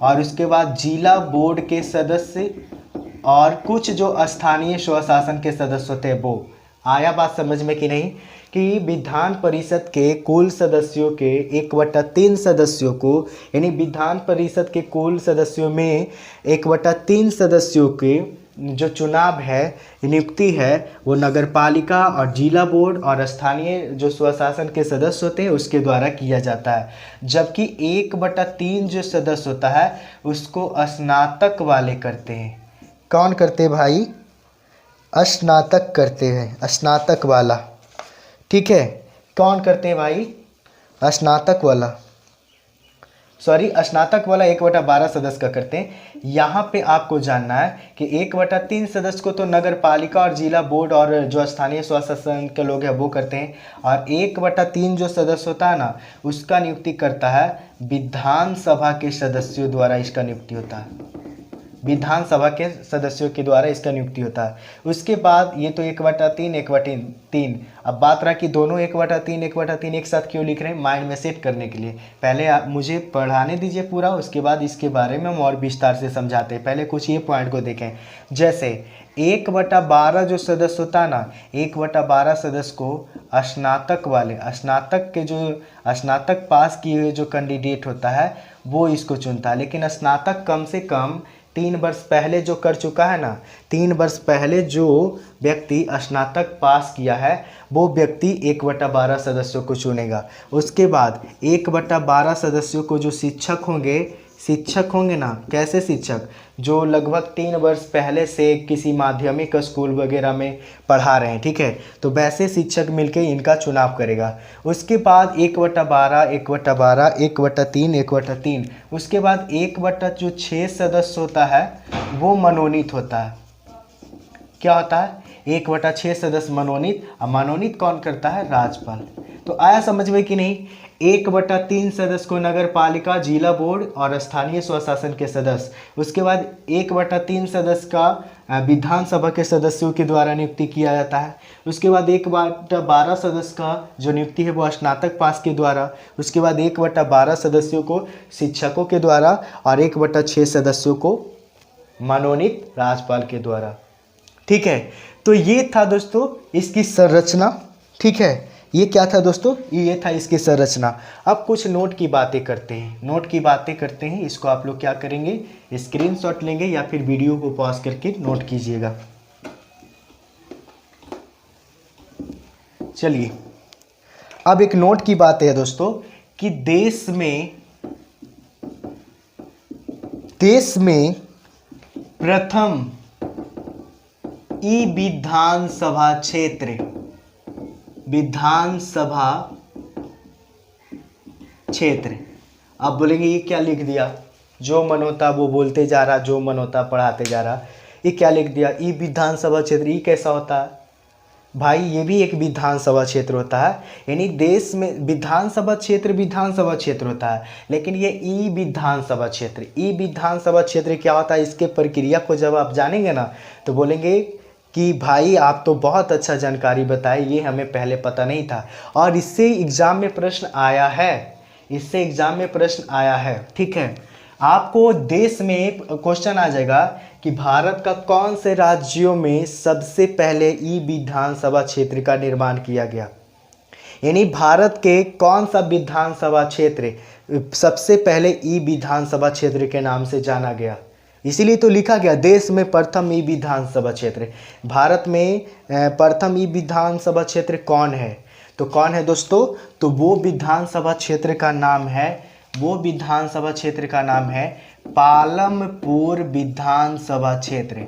और उसके बाद जिला बोर्ड के सदस्य, और कुछ जो स्थानीय स्वशासन के सदस्य होते हैं वो। आया बात समझ में कि नहीं? कि विधान परिषद के कुल सदस्यों के 1/3 सदस्यों को, यानी विधान परिषद के कुल सदस्यों में 1/3 सदस्यों के जो चुनाव है, नियुक्ति है, वो नगर पालिका और जिला बोर्ड और स्थानीय जो स्वशासन के सदस्य होते हैं उसके द्वारा किया जाता है। जबकि 1/3 जो सदस्य होता है उसको स्नातक वाले करते हैं। कौन करते हैं भाई? स्नातक करते हैं, स्नातक वाला। ठीक है, कौन करते हैं भाई? स्नातक वाला, स्नातक वाला 1/12 सदस्य का करते हैं। यहाँ पे आपको जानना है कि 1/3 सदस्य को तो नगर पालिका और जिला बोर्ड और जो स्थानीय स्वशासन के लोग हैं वो करते हैं, और 1/3 जो सदस्य होता है ना, उसका नियुक्ति करता है विधानसभा के सदस्यों द्वारा, इसका नियुक्ति होता है, विधानसभा के सदस्यों के द्वारा इसका नियुक्ति होता है। उसके बाद ये तो 1/3 1/3। अब बात रहा कि दोनों 1/3 1/3 एक साथ क्यों लिख रहे हैं? माइंड में सेट करने के लिए। पहले आप मुझे पढ़ाने दीजिए पूरा, उसके बाद इसके बारे में हम और विस्तार से समझाते हैं। पहले कुछ ये पॉइंट को देखें। जैसे 1/12 जो सदस्य होता है ना, 1/12 सदस्य को स्नातक वाले, स्नातक के जो स्नातक पास किए हुए जो कैंडिडेट होता है वो इसको चुनता है। लेकिन स्नातक कम से कम 3 वर्ष पहले जो कर चुका है ना, 3 वर्ष पहले जो व्यक्ति स्नातक पास किया है वो व्यक्ति 1/12 सदस्यों को चुनेगा। उसके बाद 1/12 सदस्यों को जो शिक्षक होंगे ना, कैसे शिक्षक? जो लगभग 3 वर्ष पहले से किसी माध्यमिक स्कूल वगैरह में पढ़ा रहे हैं। ठीक है, तो वैसे शिक्षक मिलके इनका चुनाव करेगा। उसके बाद 1/12 1/12 1/3 1/3, उसके बाद 1/6 सदस्य होता है वो मनोनीत होता है। क्या होता है? 1/6 सदस्य मनोनीत। और मनोनीत कौन करता है? राज्यपाल। तो आया समझ में कि नहीं? 1/3 सदस्य को नगर पालिका, जिला बोर्ड और स्थानीय स्वशासन के सदस्य, उसके बाद 1/3 सदस्य का विधानसभा के सदस्यों के द्वारा नियुक्ति किया जाता है। उसके बाद 1/12 सदस्य का जो नियुक्ति है वो स्नातक पास के द्वारा, उसके बाद 1/12 सदस्यों को शिक्षकों के द्वारा, और 1/6 सदस्यों को मनोनीत राज्यपाल के द्वारा। ठीक है, तो ये था दोस्तों इसकी संरचना। ठीक है, ये क्या था दोस्तों, ये था इसकी संरचना। अब कुछ नोट की बातें करते हैं, नोट की बातें करते हैं। इसको आप लोग क्या करेंगे, स्क्रीनशॉट लेंगे या फिर वीडियो को पॉज करके नोट कीजिएगा। चलिए, अब एक नोट की बात है दोस्तों कि देश में प्रथम ई विधानसभा क्षेत्र आप बोलेंगे ये क्या लिख दिया, जो मन होता वो बोलते जा रहा, जो मन होता पढ़ाते जा रहा, ये क्या लिख दिया, ई विधानसभा क्षेत्र, ये कैसा होता है भाई, ये भी एक विधानसभा क्षेत्र होता है। यानी देश में विधानसभा क्षेत्र होता है, लेकिन ये ई विधानसभा क्षेत्र क्या होता है, इसके प्रक्रिया को जब आप जानेंगे ना तो बोलेंगे कि भाई आप तो बहुत अच्छा जानकारी बताए, ये हमें पहले पता नहीं था। और इससे एग्ज़ाम में प्रश्न आया है, ठीक है। आपको देश में क्वेश्चन आ जाएगा कि भारत का कौन से राज्यों में सबसे पहले ई विधानसभा क्षेत्र का निर्माण किया गया, यानी भारत के कौन सा विधानसभा क्षेत्र सबसे पहले ई विधानसभा क्षेत्र के नाम से जाना गया। इसीलिए तो लिखा गया देश में प्रथम ई विधानसभा क्षेत्र। भारत में प्रथम ई विधानसभा क्षेत्र कौन है, तो कौन है दोस्तों, तो वो विधानसभा क्षेत्र का नाम है पालमपुर विधानसभा क्षेत्र।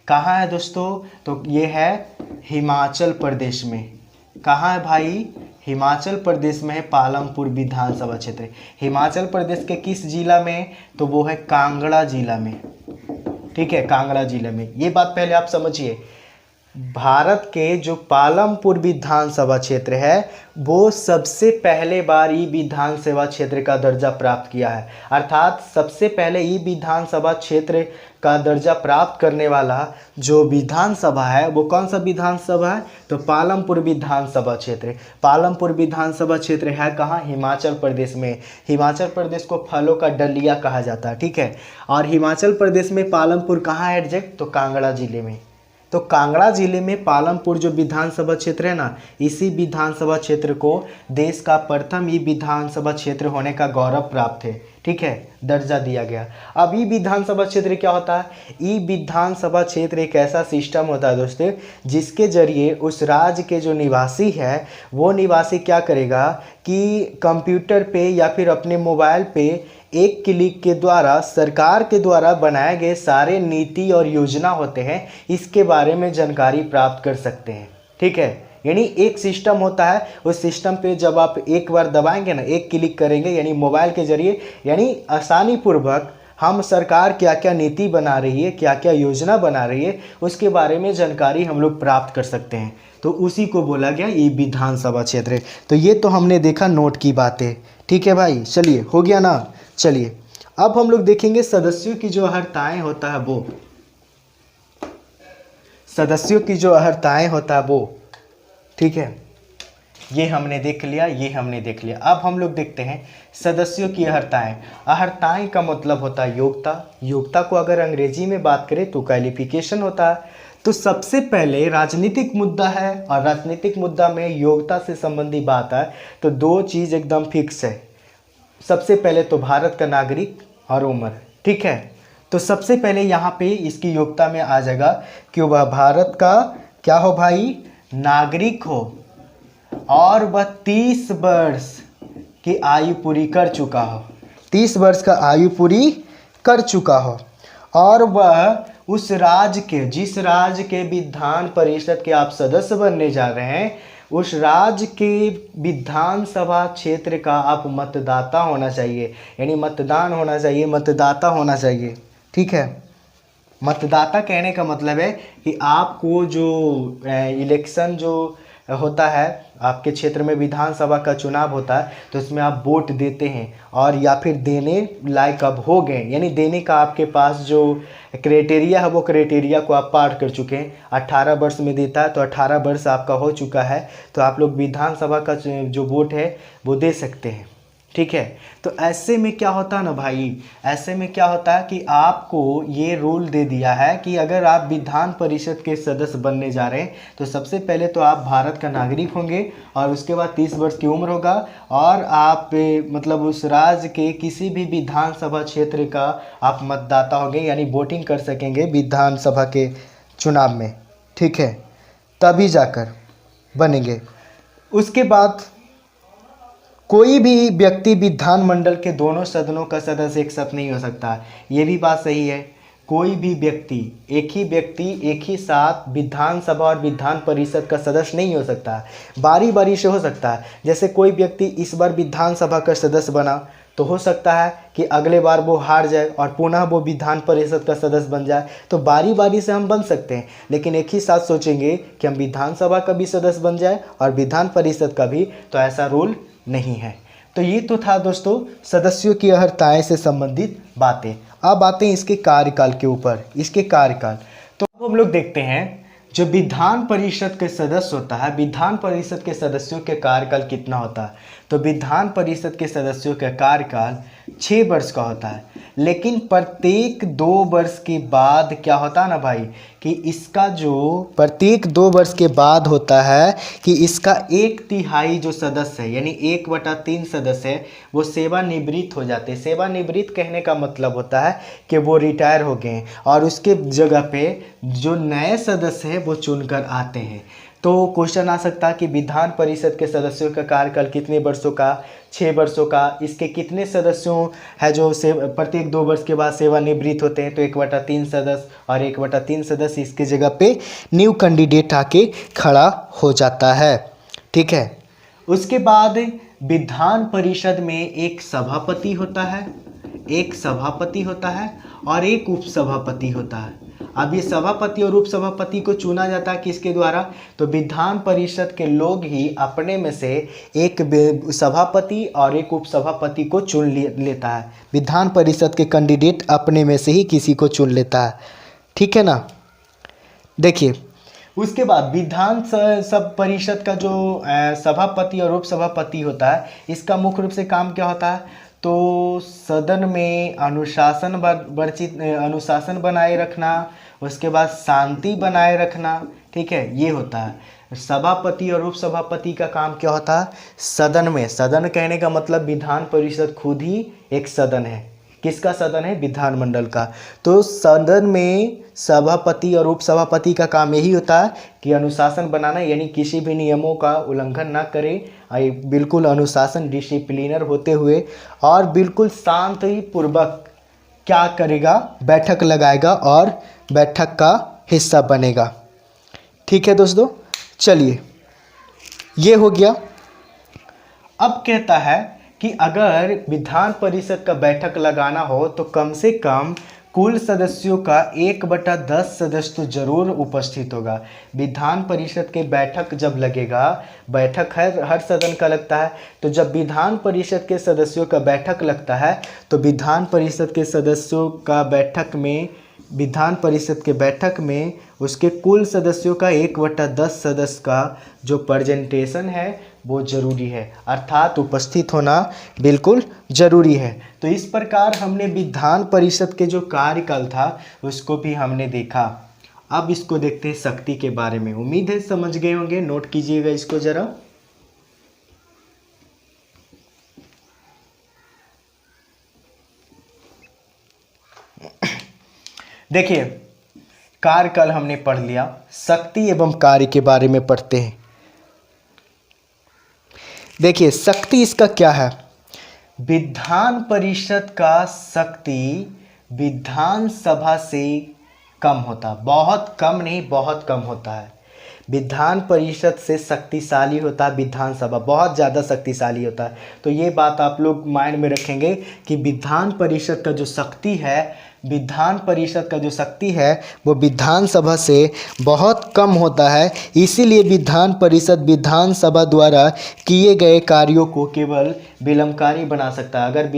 कहाँ है दोस्तों, तो ये है हिमाचल प्रदेश में। कहाँ है भाई, हिमाचल प्रदेश में है पालमपुर विधानसभा क्षेत्र। हिमाचल प्रदेश के किस जिला में, तो वो है कांगड़ा जिला में, ठीक है, कांगड़ा जिले में। ये बात पहले आप समझिए, भारत के जो पालमपुर विधानसभा क्षेत्र है वो सबसे पहले बार ई विधानसभा क्षेत्र का दर्जा प्राप्त किया है। अर्थात सबसे पहले ई विधानसभा क्षेत्र का दर्जा प्राप्त करने वाला जो विधानसभा है वो कौन सा विधानसभा है, तो पालमपुर विधानसभा क्षेत्र है कहाँ, हिमाचल प्रदेश में। हिमाचल प्रदेश को फलों का डलिया कहा जाता है, ठीक है। और हिमाचल प्रदेश में पालमपुर कहाँ है एग्जैक्ट, तो कांगड़ा जिले में। तो कांगड़ा जिले में पालमपुर जो विधानसभा क्षेत्र है ना, इसी विधानसभा क्षेत्र को देश का प्रथम ई विधानसभा क्षेत्र होने का गौरव प्राप्त है, ठीक है, दर्जा दिया गया। अब ई विधानसभा क्षेत्र क्या होता है, ई विधानसभा क्षेत्र एक ऐसा सिस्टम होता है दोस्तों जिसके जरिए उस राज्य के जो निवासी है वो निवासी क्या करेगा कि कंप्यूटर पे या फिर अपने मोबाइल पे एक क्लिक के द्वारा सरकार के द्वारा बनाए गए सारे नीति और योजना होते हैं इसके बारे में जानकारी प्राप्त कर सकते हैं, ठीक है। यानी एक सिस्टम होता है, उस सिस्टम पे जब आप एक बार दबाएंगे ना, एक क्लिक करेंगे यानी मोबाइल के जरिए, यानी आसानी पूर्वक हम सरकार क्या क्या नीति बना रही है, क्या क्या योजना बना रही है, उसके बारे में जानकारी हम लोग प्राप्त कर सकते हैं। तो उसी को बोला गया ये विधानसभा क्षेत्र। तो ये तो हमने देखा नोट की बातें, ठीक है भाई। चलिए, हो गया ना। चलिए, अब हम लोग देखेंगे सदस्यों की जो अर्हताएं होता है वो, ठीक है। ये हमने देख लिया। अब हम लोग देखते हैं सदस्यों की अर्हताएं का मतलब होता है योग्यता को अगर अंग्रेजी में बात करें तो क्वालिफिकेशन होता है। तो सबसे पहले राजनीतिक मुद्दा है और राजनीतिक मुद्दा में योग्यता से संबंधी बात है तो दो चीज़ एकदम फिक्स है। सबसे पहले तो भारत का नागरिक और उम्र, ठीक है। तो सबसे पहले यहाँ पे इसकी योग्यता में आ जाएगा कि वह भारत का क्या हो भाई, नागरिक हो और वह 30 वर्ष की आयु पूरी कर चुका हो, 30 वर्ष का आयु पूरी कर चुका हो और वह उस राज्य के, जिस राज्य के विधान परिषद के आप सदस्य बनने जा रहे हैं, उस राज्य के विधानसभा क्षेत्र का आप मतदाता होना चाहिए, यानी मतदान होना चाहिए, मतदाता होना चाहिए, ठीक है। मतदाता कहने का मतलब है कि आपको जो इलेक्शन जो होता है, आपके क्षेत्र में विधानसभा का चुनाव होता है तो इसमें आप वोट देते हैं और या फिर देने लायक अब हो गए, यानी देने का आपके पास जो क्राइटेरिया है वो क्राइटेरिया को आप पार कर चुके हैं। 18 वर्ष में देता है तो 18 वर्ष आपका हो चुका है तो आप लोग विधानसभा का जो वोट है वो दे सकते हैं, ठीक है। तो ऐसे में क्या होता है ना भाई, ऐसे में क्या होता है कि आपको ये रूल दे दिया है कि अगर आप विधान परिषद के सदस्य बनने जा रहे हैं तो सबसे पहले तो आप भारत का नागरिक होंगे और उसके बाद 30 वर्ष की उम्र होगा और आप मतलब उस राज्य के किसी भी विधानसभा क्षेत्र का आप मतदाता होंगे, यानी वोटिंग कर सकेंगे विधानसभा के चुनाव में, ठीक है, तभी जाकर बनेंगे। उसके बाद कोई भी व्यक्ति विधानमंडल के दोनों सदनों का सदस्य एक साथ नहीं हो सकता। ये भी बात सही है। कोई भी व्यक्ति एक ही साथ विधानसभा और विधान परिषद का सदस्य नहीं हो सकता, बारी बारी से हो सकता है। जैसे कोई व्यक्ति इस बार विधानसभा का सदस्य बना तो हो सकता है कि अगले बार वो हार जाए और पुनः वो विधान परिषद का सदस्य बन जाए। तो बारी बारी से हम बन सकते हैं, लेकिन एक ही साथ सोचेंगे कि हम विधानसभा का भी सदस्य बन जाए और विधान परिषद का भी, तो ऐसा रूल नहीं है। तो ये तो था दोस्तों सदस्यों की अर्हताएं से संबंधित बातें। अब आते हैं इसके कार्यकाल के ऊपर, इसके कार्यकाल। तो अब हम लोग देखते हैं जो विधान परिषद के सदस्य होता है, विधान परिषद के सदस्यों के कार्यकाल कितना होता है। तो विधान परिषद के सदस्यों का कार्यकाल 6 वर्ष का होता है, लेकिन प्रत्येक 2 वर्ष के बाद क्या होता है ना भाई कि इसका जो प्रत्येक 2 वर्ष के बाद होता है कि इसका 1/3 जो सदस्य है, यानी 1/3 सदस्य है, वो सेवानिवृत्त हो जाते हैं। सेवानिवृत्त कहने का मतलब होता है कि वो रिटायर हो गए हैं और उसके जगह पे जो नए सदस्य हैं वो चुनकर आते हैं। तो क्वेश्चन आ सकता है कि विधान परिषद के सदस्यों का कार्यकाल कितने वर्षों का, 6 वर्षों का। इसके कितने सदस्यों है जो प्रत्येक 2 वर्ष के बाद सेवानिवृत्त होते हैं। तो 1/3 सदस्य और 1/3 सदस्य इसके जगह पे न्यू कैंडिडेट आके खड़ा हो जाता है, ठीक है। उसके बाद विधान परिषद में एक सभापति होता है, एक सभापति होता है और एक उपसभापति होता है। अब ये सभापति और उपसभापति को चुना जाता है किसके द्वारा, तो विधान परिषद के लोग ही अपने में से एक सभापति और एक उपसभापति को चुन लेता है। विधान परिषद के कैंडिडेट अपने में से ही किसी को चुन लेता है, ठीक है ना। देखिए उसके बाद विधान सब परिषद का जो सभापति और उपसभापति होता है, इसका मुख्य रूप से काम क्या होता है, तो सदन में अनुशासन बनाए रखना, उसके बाद शांति बनाए रखना, ठीक है, ये होता है। सभापति और उपसभापति का काम क्या होता है, सदन में, सदन कहने का मतलब विधान परिषद खुद ही एक सदन है। किसका सदन है, विधानमंडल का। तो सदन में सभापति और उपसभापति का काम यही होता है कि अनुशासन बनाना, यानी किसी भी नियमों का उल्लंघन ना करे, बिल्कुल अनुशासन डिसिप्लिनर होते हुए और बिल्कुल शांतिपूर्वक क्या करेगा, बैठक लगाएगा और बैठक का हिस्सा बनेगा, ठीक है दोस्तों। चलिए ये हो गया। अब कहता है कि अगर विधान परिषद का बैठक लगाना हो तो कम से कम कुल सदस्यों का 1/10 सदस्य तो जरूर उपस्थित होगा। विधान परिषद के बैठक जब लगेगा, बैठक हर सदन का लगता है, तो जब विधान परिषद के सदस्यों का बैठक लगता है तो विधान परिषद के सदस्यों का बैठक में, विधान परिषद के बैठक में उसके कुल सदस्यों का 1/10 सदस्य का जो प्रेजेंटेशन है वो जरूरी है, अर्थात उपस्थित होना बिल्कुल जरूरी है। तो इस प्रकार हमने विधान परिषद के जो कार्यकाल था उसको भी हमने देखा। अब इसको देखते हैं शक्ति के बारे में। उम्मीद है समझ गए होंगे, नोट कीजिएगा इसको जरा। देखिए कार्यकाल हमने पढ़ लिया, शक्ति एवं कार्य के बारे में पढ़ते हैं। देखिए शक्ति इसका क्या है, विधान परिषद का शक्ति विधानसभा से कम होता, बहुत कम नहीं, बहुत कम होता है। विधान परिषद से शक्तिशाली होता है विधानसभा, बहुत ज़्यादा शक्तिशाली होता है। तो ये बात आप लोग माइंड में रखेंगे कि विधान परिषद का जो शक्ति है, विधान परिषद का जो शक्ति है वो विधानसभा से बहुत कम होता है। इसीलिए विधान परिषद विधानसभा द्वारा किए गए कार्यों को केवल विलंबकारी बना सकता है। अगर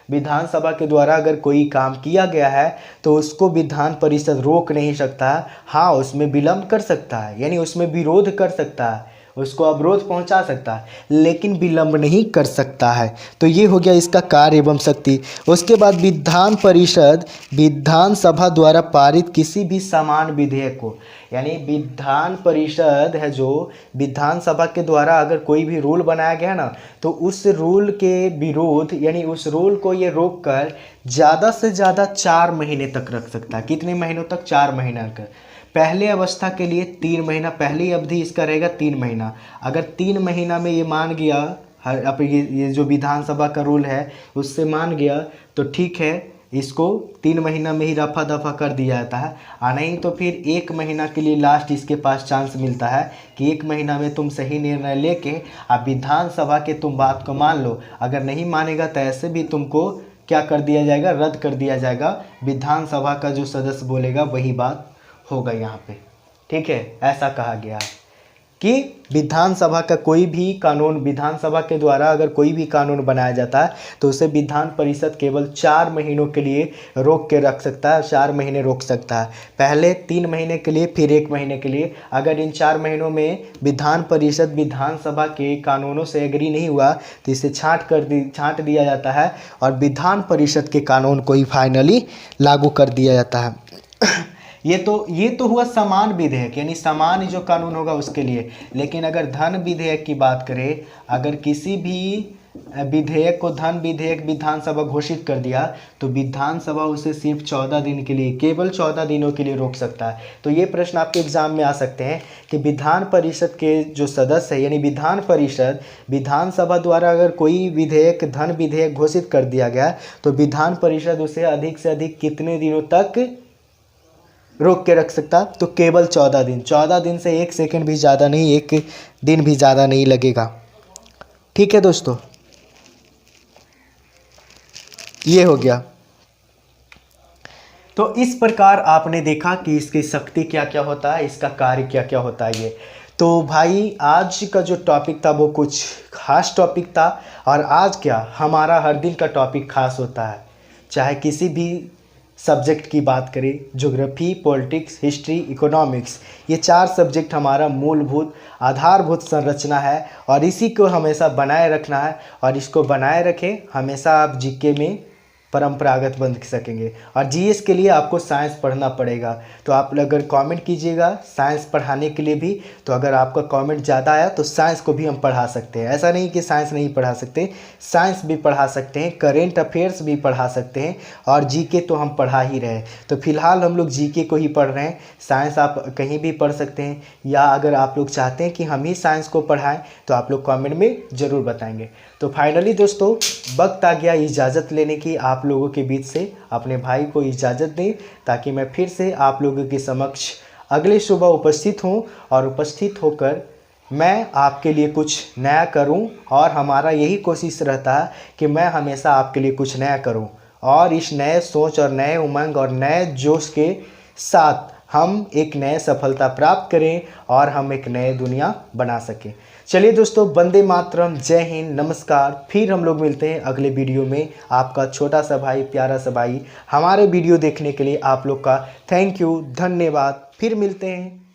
विधानसभा के द्वारा अगर कोई काम किया गया है तो उसको विधान परिषद रोक नहीं सकता, हाँ उसमें विलंब कर सकता है, यानी उसमें विरोध कर सकता है, उसको अवरोध पहुंचा सकता है, लेकिन विलंब नहीं कर सकता है। तो ये हो गया इसका कार्य एवं शक्ति। उसके बाद विधान परिषद विधानसभा द्वारा पारित किसी भी समान विधेयक को, यानी विधान परिषद है जो विधानसभा के द्वारा अगर कोई भी रूल बनाया गया ना, तो उस रूल के विरोध यानी उस रूल को ये रोक कर ज़्यादा से ज़्यादा 4 महीने तक रख सकता है। कितने महीनों तक? 4 महीना का। पहले अवस्था के लिए 3 महीना, पहली अवधि इसका रहेगा 3 महीना। अगर 3 महीना में ये मान गया, अब ये जो विधानसभा का रूल है उससे मान गया तो ठीक है, इसको 3 महीना में ही रफा दफा कर दिया जाता है। और नहीं तो फिर 1 महीना के लिए लास्ट इसके पास चांस मिलता है कि 1 महीना में तुम सही निर्णय लेके अब विधानसभा के तुम बात को मान लो। अगर नहीं मानेगा तो ऐसे भी तुमको क्या कर दिया जाएगा? रद्द कर दिया जाएगा। विधानसभा का जो सदस्य बोलेगा वही बात होगा यहाँ पे, ठीक है। ऐसा कहा गया है कि विधानसभा का कोई भी कानून, विधानसभा के द्वारा अगर कोई भी कानून बनाया जाता है तो उसे विधान परिषद केवल 4 महीनों के लिए रोक के रख सकता है, 4 महीने रोक सकता है। पहले 3 महीने के लिए, फिर 1 महीने के लिए। अगर इन 4 महीनों में विधान परिषद विधानसभा के कानूनों से एग्री नहीं हुआ तो इसे छांट दिया जाता है और विधान परिषद के कानून को ही फाइनली लागू कर दिया जाता है। ये तो हुआ समान विधेयक, यानी समान जो कानून होगा उसके लिए। लेकिन अगर धन विधेयक की बात करें, अगर किसी भी विधेयक को धन विधेयक विधानसभा घोषित कर दिया तो विधानसभा उसे सिर्फ 14 दिन के लिए, केवल 14 दिनों के लिए रोक सकता है। तो ये प्रश्न आपके एग्जाम में आ सकते हैं कि विधान परिषद के जो सदस्य है, यानी विधान परिषद विधानसभा द्वारा अगर कोई विधेयक धन विधेयक घोषित कर दिया गया तो विधान परिषद उसे अधिक से अधिक कितने दिनों तक रोक के रख सकता? तो केवल 14 दिन। 14 दिन से 1 सेकंड भी ज़्यादा नहीं, 1 दिन भी ज़्यादा नहीं लगेगा, ठीक है दोस्तों। ये हो गया। तो इस प्रकार आपने देखा कि इसकी शक्ति क्या क्या होता है, इसका कार्य क्या क्या होता है। ये तो भाई आज का जो टॉपिक था वो कुछ खास टॉपिक था। और आज क्या, हमारा हर दिन का टॉपिक खास होता है, चाहे किसी भी सब्जेक्ट की बात करें। ज्योग्राफी, पॉलिटिक्स, हिस्ट्री, इकोनॉमिक्स, ये 4 सब्जेक्ट हमारा मूलभूत आधारभूत संरचना है और इसी को हमेशा बनाए रखना है। और इसको बनाए रखें, हमेशा आप जीके में परंपरागत बन सकेंगे। और जीएस के लिए आपको साइंस पढ़ना पड़ेगा। तो आप अगर कमेंट कीजिएगा साइंस पढ़ाने के लिए भी, तो अगर आपका कमेंट ज़्यादा आया तो साइंस को भी हम पढ़ा सकते हैं। ऐसा नहीं कि साइंस नहीं पढ़ा सकते, साइंस भी पढ़ा सकते हैं, करेंट अफेयर्स भी पढ़ा सकते हैं और जीके तो हम पढ़ा ही रहे हैं। तो फिलहाल हम लोग जीके को ही पढ़ रहे हैं, साइंस आप कहीं भी पढ़ सकते हैं। या अगर आप लोग चाहते हैं कि हम ही साइंस को पढ़ाएँ तो आप लोग कमेंट में ज़रूर बताएँगे। तो फाइनली दोस्तों वक्त आ गया इजाज़त लेने की, आप लोगों के बीच से अपने भाई को इजाज़त दें ताकि मैं फिर से आप लोगों के समक्ष अगले सुबह उपस्थित हूँ और उपस्थित होकर मैं आपके लिए कुछ नया करूँ। और हमारा यही कोशिश रहता है कि मैं हमेशा आपके लिए कुछ नया करूँ और इस नए सोच और नए उमंग और नए जोश के साथ हम एक नए सफलता प्राप्त करें और हम एक नए दुनिया बना सकें। चलिए दोस्तों, वंदे मातरम, जय हिंद, नमस्कार। फिर हम लोग मिलते हैं अगले वीडियो में। आपका छोटा सा भाई, प्यारा सा भाई। हमारे वीडियो देखने के लिए आप लोग का थैंक यू, धन्यवाद। फिर मिलते हैं।